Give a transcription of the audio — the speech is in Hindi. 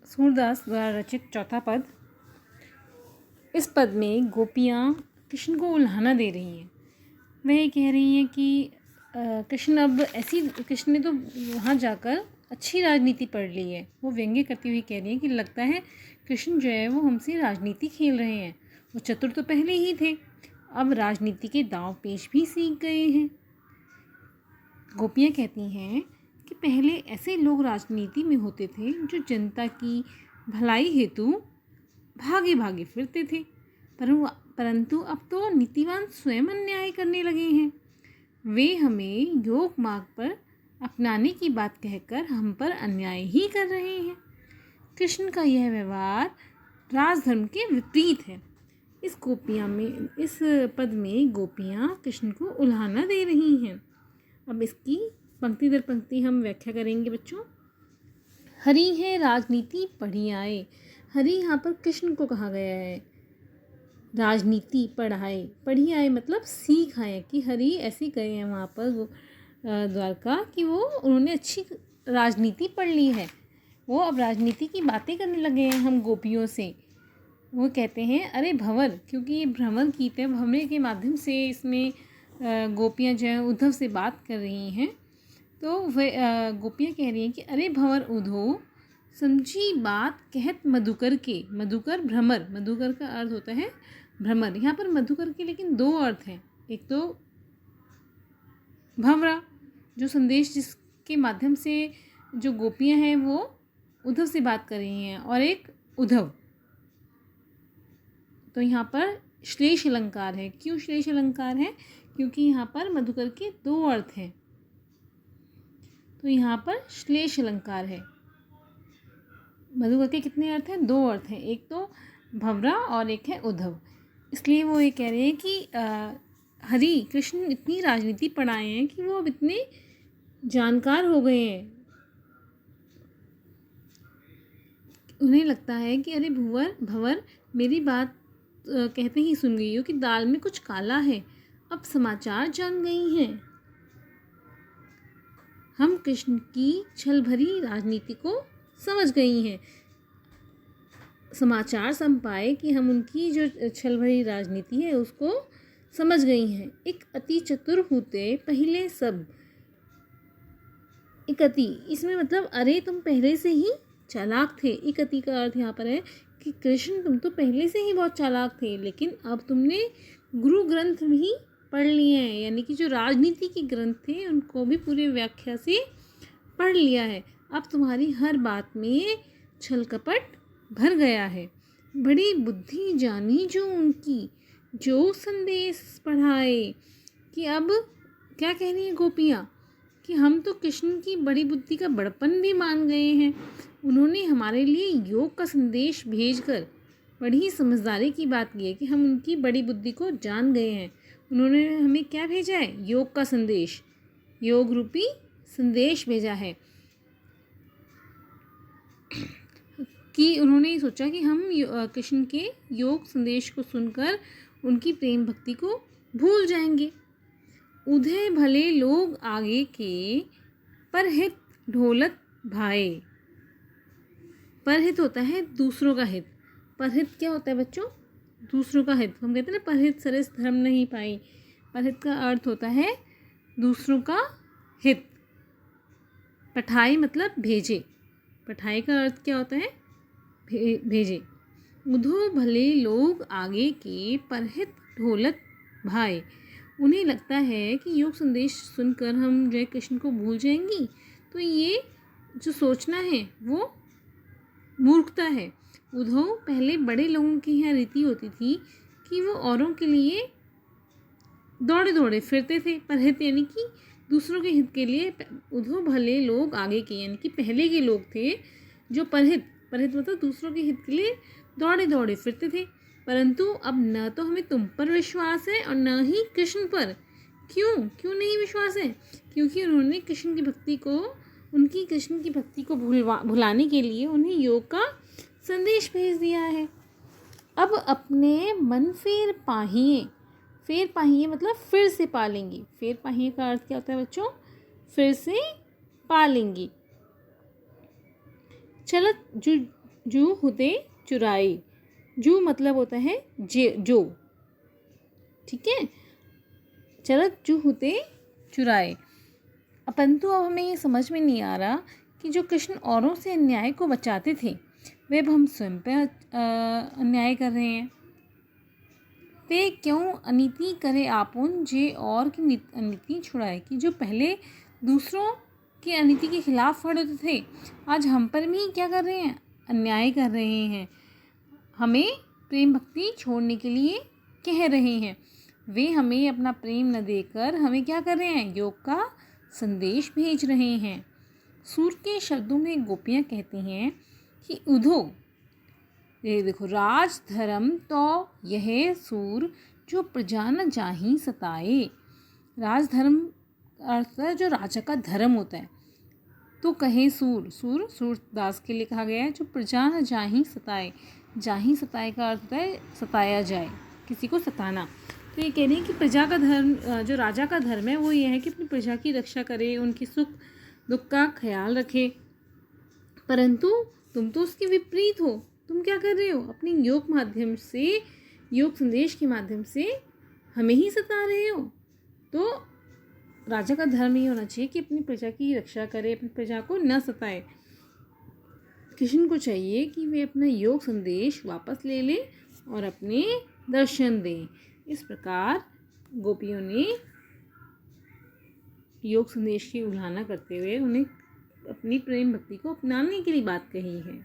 सूरदास द्वारा रचित चौथा पद। इस पद में गोपियाँ कृष्ण को उल्हाना दे रही हैं। वह कह रही हैं कि कृष्ण ने तो वहाँ जाकर अच्छी राजनीति पढ़ ली है। वो व्यंग्य करती हुई कह रही हैं कि लगता है कृष्ण जो है वो हमसे राजनीति खेल रहे हैं। वो चतुर तो पहले ही थे, अब राजनीति के दांव पेच भी सीख गए हैं। गोपियाँ कहती हैं कि पहले ऐसे लोग राजनीति में होते थे जो जनता की भलाई हेतु भागे भागे फिरते थे, परंतु अब तो नीतिवान स्वयं अन्याय करने लगे हैं। वे हमें योग मार्ग पर अपनाने की बात कहकर हम पर अन्याय ही कर रहे हैं। कृष्ण का यह व्यवहार राजधर्म के विपरीत है। इस पद में गोपियाँ कृष्ण को उल्हाना दे रही हैं। अब इसकी पंक्ति दर पंक्ति हम व्याख्या करेंगे बच्चों। हरि है राजनीति पढ़ी आए। हरि यहाँ पर कृष्ण को कहा गया है। राजनीति पढ़ी आए मतलब सीख आए कि हरि ऐसे गए हैं वहाँ पर द्वारका कि उन्होंने अच्छी राजनीति पढ़ ली है। वो अब राजनीति की बातें करने लगे हैं हम गोपियों से। वो कहते हैं अरे भंवर, क्योंकि ये भ्रमर गीत है, भंवरे के माध्यम से इसमें गोपियाँ जो है उद्धव से बात कर रही हैं। तो वह गोपियाँ कह रही हैं कि अरे भंवर उद्धव, समझी बात कहत मधुकर के। मधुकर भ्रमर, मधुकर का अर्थ होता है भ्रमर। यहाँ पर मधुकर के लेकिन दो अर्थ हैं। एक तो भंवरा जो संदेश जिसके माध्यम से जो गोपियाँ हैं वो उद्धव से बात कर रही हैं, और एक उद्धव। तो यहाँ पर श्लेष अलंकार है। क्यों श्लेष अलंकार है? क्योंकि यहाँ पर मधुकर के दो अर्थ हैं, तो यहाँ पर श्लेष अलंकार है। मधुकर के कितने अर्थ हैं? दो अर्थ हैं, एक तो भंवरा और एक है उद्धव। इसलिए वो ये कह रहे हैं कि हरि कृष्ण इतनी राजनीति पढ़ाए हैं कि वो अब इतने जानकार हो गए हैं। उन्हें लगता है कि अरे भंवर मेरी बात कहते ही सुन गई हो कि दाल में कुछ काला है, अब समाचार जान गई हैं। हम कृष्ण की छल भरी राजनीति को समझ गई हैं। समाचार संपाए कि हम उनकी जो छल भरी राजनीति है उसको समझ गई हैं। एक अति चतुर होते पहले सब। एक अति इसमें मतलब अरे तुम पहले से ही चालाक थे। एक अति का अर्थ यहाँ पर है कि कृष्ण तुम तो पहले से ही बहुत चालाक थे, लेकिन अब तुमने गुरु ग्रंथ भी पढ़ लिए हैं, यानी कि जो राजनीति के ग्रंथ थे उनको भी पूरे व्याख्या से पढ़ लिया है। अब तुम्हारी हर बात में छल कपट भर गया है। बड़ी बुद्धि जानी जो उनकी, जो संदेश पढ़ाए। कि अब क्या कह रही हैं गोपियाँ कि हम तो कृष्ण की बड़ी बुद्धि का बड़पन भी मान गए हैं। उन्होंने हमारे लिए योग का संदेश भेजकर बड़ी समझदारी की बात की है कि हम उनकी बड़ी बुद्धि को जान गए हैं। उन्होंने हमें क्या भेजा है? योग का संदेश, योग रूपी संदेश भेजा है। कि उन्होंने सोचा कि हम कृष्ण के योग संदेश को सुनकर उनकी प्रेम भक्ति को भूल जाएंगे। उधे भले लोग आगे के, परहित ढोलत भाए। परहित होता है दूसरों का हित। परहित क्या होता है बच्चों? दूसरों का हित। हम कहते हैं ना परहित सरस धर्म नहीं पाई। परहित का अर्थ होता है दूसरों का हित। पठाए मतलब भेजे। पठाए का अर्थ क्या होता है? भेजे। उधो भले लोग आगे के, परहित ढोलत भाई। उन्हें लगता है कि योग संदेश सुनकर हम जो है कृष्ण को भूल जाएंगी, तो ये जो सोचना है वो मूर्खता है। उधो पहले बड़े लोगों की यहाँ रीति होती थी कि वो औरों के लिए दौड़े दौड़े फिरते थे। परहित यानी कि दूसरों के हित के लिए। उधो भले लोग आगे के, यानी कि पहले के लोग थे जो परहित मतलब दूसरों के हित के लिए दौड़े दौड़े फिरते थे। परंतु अब न तो हमें तुम पर विश्वास है और न ही कृष्ण पर। क्यों नहीं विश्वास है? क्योंकि उन्होंने कृष्ण की भक्ति को भुलाने के लिए उन्हें योग का संदेश भेज दिया है। अब अपने मन फेर पाहिए मतलब फिर से पालेंगे। फेर पाहिए का अर्थ क्या होता है बच्चों? फिर से पालेंगे। चलत जू हुते चुराई। जू मतलब होता है जो, ठीक है। चरत जू हुते चुराए। परंतु अब हमें ये समझ में नहीं आ रहा कि जो कृष्ण औरों से अन्याय को बचाते थे वे अब हम स्वयं पे अन्याय कर रहे हैं। ते क्यों अनीति करे आपुन जे और की अनीति छुड़ाए। कि जो पहले दूसरों की अनीति के खिलाफ खड़े होते थे आज हम पर भी क्या कर रहे हैं, अन्याय कर रहे हैं, हमें प्रेम भक्ति छोड़ने के लिए कह रहे हैं। वे हमें अपना प्रेम न देकर हमें क्या कर रहे हैं, योग का संदेश भेज रहे हैं। सूर के शब्दों में गोपियाँ कहती हैं कि उधो, ये देखो, राज धर्म तो यह सूर जो प्रजा न जाहि सताए। राजधर्म अर्थ है जो राजा का धर्म होता है। तो कहे सूर, सूरदास के लिए कहा गया है, जो प्रजा न जाहि सताए। जाहि सताए का अर्थ है सताया जाए, किसी को सताना। तो ये कह रहे हैं कि प्रजा का धर्म, जो राजा का धर्म है वो ये है कि अपनी प्रजा की रक्षा करे, उनकी सुख दुख का ख्याल रखे। परंतु तुम तो उसके विपरीत हो। तुम क्या कर रहे हो, अपनी योग माध्यम से, योग संदेश के माध्यम से हमें ही सता रहे हो। तो राजा का धर्म ये होना चाहिए कि अपनी प्रजा की रक्षा करे, अपनी प्रजा को न सताए। कृष्ण को चाहिए कि वे अपना योग संदेश वापस ले लें और अपने दर्शन दें। इस प्रकार गोपियों ने योग संदेश की उल्लांघना करते हुए उन्हें अपनी प्रेम भक्ति को अपनाने के लिए बात कही है।